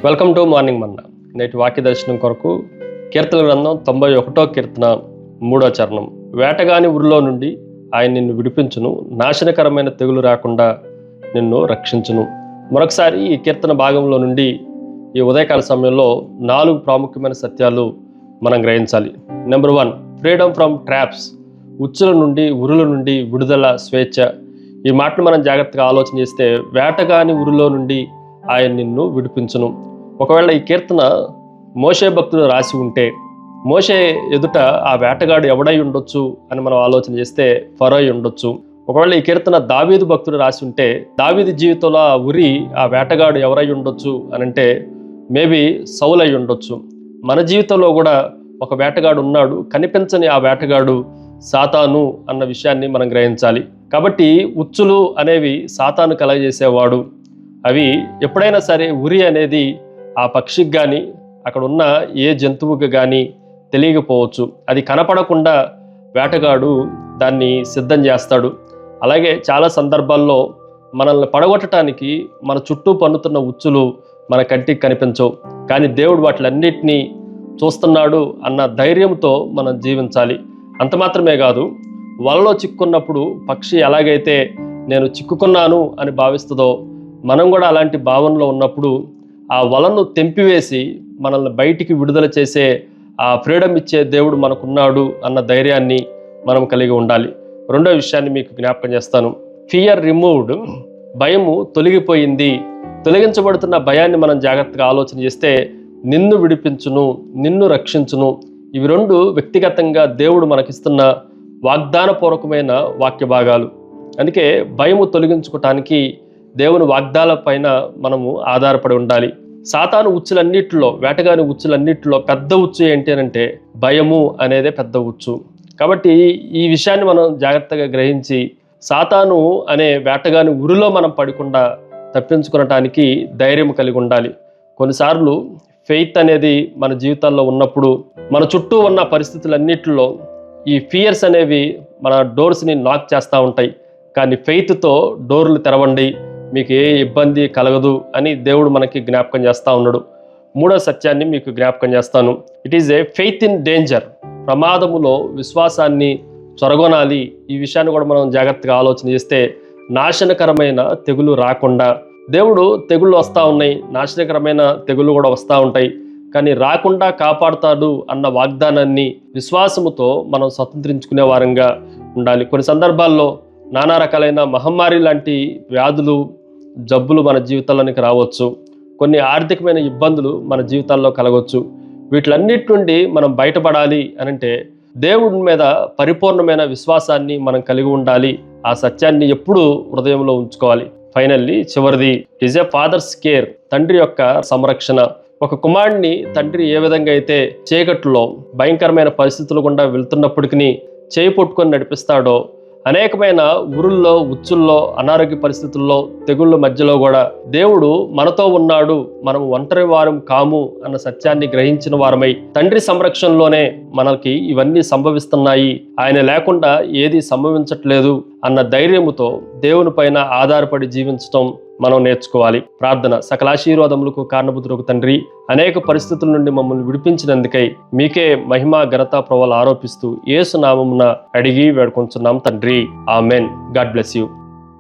Welcome to morning మన్నా. నేటి వాక్య దర్శనం కొరకు కీర్తన గ్రంథం 91వ కీర్తన 3వ చరణం. వేటగాని ఊరిలో నుండి ఆయన నిన్ను విడిపించును, నాశనకరమైన తెగులు రాకుండా నిన్ను రక్షించును. మరొకసారి ఈ కీర్తన భాగంలో నుండి ఈ ఉదయకాల సమయంలో 4 ప్రాముఖ్యమైన సత్యాలు మనం గ్రహించాలి. Number 1, freedom from traps. ఉచ్చుల నుండి, ఉరుల నుండి విడుదల, స్వేచ్ఛ. ఈ మాటను మనం జాగ్రత్తగా ఆలోచన చేస్తే, వేటగాని ఊరిలో నుండి ఆయన నిన్ను విడిపించును. ఒకవేళ ఈ కీర్తన మోషే భక్తుడు రాసి ఉంటే, మోషే ఎదుట ఆ వేటగాడు ఎవడై ఉండొచ్చు అని మనం ఆలోచన చేస్తే ఫరో అయి ఉండొచ్చు. ఒకవేళ ఈ కీర్తన దావీదు భక్తుడు రాసి ఉంటే, దావీదు జీవితంలో ఆ ఉరి, ఆ వేటగాడు ఎవరై ఉండొచ్చు అని అంటే మేబీ సౌలు అయి ఉండొచ్చు. మన జీవితంలో కూడా ఒక వేటగాడు ఉన్నాడు, కనిపించని ఆ వేటగాడు సాతాను అన్న విషయాన్ని మనం గ్రహించాలి. కాబట్టి ఉచ్చులు అనేవి సాతాను కలగజేసేవాడు. అవి ఎప్పుడైనా సరే, ఉరి అనేది ఆ పక్షికి కానీ అక్కడ ఉన్న ఏ జంతువుకి కానీ తెలియకపోవచ్చు. అది కనపడకుండా వేటగాడు దాన్ని సిద్ధం చేస్తాడు. అలాగే చాలా సందర్భాల్లో మనల్ని పడగొట్టడానికి మన చుట్టూ పన్నుతున్న ఉచ్చులు మన కంటికి కనిపించవు, కానీ దేవుడు వాటిలన్నిటినీ చూస్తున్నాడు అన్న ధైర్యంతో మనం జీవించాలి. అంత మాత్రమే కాదు, వలలో చిక్కున్నప్పుడు పక్షి ఎలాగైతే నేను చిక్కుకున్నాను అని భావిస్తుందో, మనం కూడా అలాంటి భావనలో ఉన్నప్పుడు ఆ వలను తెంపివేసి మనల్ని బయటికి విడుదల చేసే, ఆ ఫ్రీడమ్ ఇచ్చే దేవుడు మనకున్నాడు అన్న ధైర్యాన్ని మనం కలిగి ఉండాలి. రెండో విషయాన్ని మీకు జ్ఞాపకం చేస్తాను. Fear removed. భయము తొలగిపోయింది. తొలగించబడుతున్న భయాన్ని మనం జాగ్రత్తగా ఆలోచన చేస్తే, నిన్ను విడిపించును, నిన్ను రక్షించును. ఇవి 2 వ్యక్తిగతంగా దేవుడు మనకిస్తున్న వాగ్దానపూర్వకమైన వాక్య భాగాలు. అందుకే భయము తొలగించుకోవటానికి దేవుని వాగ్దాల పైన మనము ఆధారపడి ఉండాలి. సాతాను ఉచ్చులన్నిటిలో, వేటగాని ఉచ్చులన్నిటిలో పెద్ద ఉచ్చు ఏంటి అంటే భయము అనేదే పెద్ద ఉచ్చు. కాబట్టి ఈ విషయాన్ని మనం జాగ్రత్తగా గ్రహించి, సాతాను అనే వేటగాని ఉరిలో మనం పడకుండా తప్పించుకునటానికి ధైర్యం కలిగి ఉండాలి. కొన్నిసార్లు ఫెయిత్ అనేది మన జీవితాల్లో ఉన్నప్పుడు, మన చుట్టూ ఉన్న పరిస్థితులన్నిటిలో ఈ ఫియర్స్ అనేవి మన డోర్స్ని నాక్ చేస్తూ ఉంటాయి. కానీ ఫెయిత్తో డోర్లు తెరవండి, మీకు ఏ ఇబ్బంది కలగదు అని దేవుడు మనకి జ్ఞాపకం చేస్తూ ఉన్నాడు. 3వ సత్యాన్ని మీకు జ్ఞాపకం చేస్తాను. It is a faith in danger. ప్రమాదములో విశ్వాసాన్ని చొరగొనాలి. ఈ విషయాన్ని కూడా మనం జాగ్రత్తగా ఆలోచన చేస్తే, నాశనకరమైన తెగులు రాకుండా. దేవుడు తెగుళ్ళు వస్తూ ఉన్నాయి, నాశనకరమైన తెగుళ్ళు కూడా వస్తూ ఉంటాయి, కానీ రాకుండా కాపాడుతాడు అన్న వాగ్దానాన్ని విశ్వాసముతో మనం స్వతంత్రించుకునే వారంగా ఉండాలి. కొన్ని సందర్భాల్లో నానా రకాలైన మహమ్మారి లాంటి వ్యాధులు, జబ్బులు మన జీవితాల్లోనికి రావచ్చు. కొన్ని ఆర్థికమైన ఇబ్బందులు మన జీవితాల్లో కలగవచ్చు. వీటిలన్నిటి నుండి మనం బయటపడాలి అనంటే దేవుడి మీద పరిపూర్ణమైన విశ్వాసాన్ని మనం కలిగి ఉండాలి. ఆ సత్యాన్ని ఎప్పుడూ హృదయంలో ఉంచుకోవాలి. ఫైనల్లీ చివరిది, it is a father's care. తండ్రి యొక్క సంరక్షణ. ఒక కుమారుడిని తండ్రి ఏ విధంగా అయితే చీకట్లో భయంకరమైన పరిస్థితులు గుండా వెళ్తున్నప్పటికీ చేయి పట్టుకొని నడిపిస్తాడో, అనేకమైన ఊరుల్లో, ఉచ్చుల్లో, అనారోగ్య పరిస్థితుల్లో, తెగుళ్ళ మధ్యలో కూడా దేవుడు మనతో ఉన్నాడు, మనం ఒంటరి వారం కాము అన్న సత్యాన్ని గ్రహించిన వారమై, తండ్రి సంరక్షణలోనే మనకి ఇవన్నీ సంభవిస్తున్నాయి, ఆయన లేకుండా ఏది సంభవించట్లేదు అన్న ధైర్యముతో దేవుని పైన ఆధారపడి జీవించటం మనం నేర్చుకోవాలి. ప్రార్థన. సకల ఆశీర్వాదములకు కారణభూతులకు తండ్రి, అనేక పరిస్థితుల నుండి మమ్మల్ని విడిపించినందుకై మీకే మహిమ, ఘనత, ప్రభావాలు ఆరోపిస్తూ యేసు నామమున అడిగి వేడుకొంచున్నాం తండ్రి. ఆమెన్. God bless you.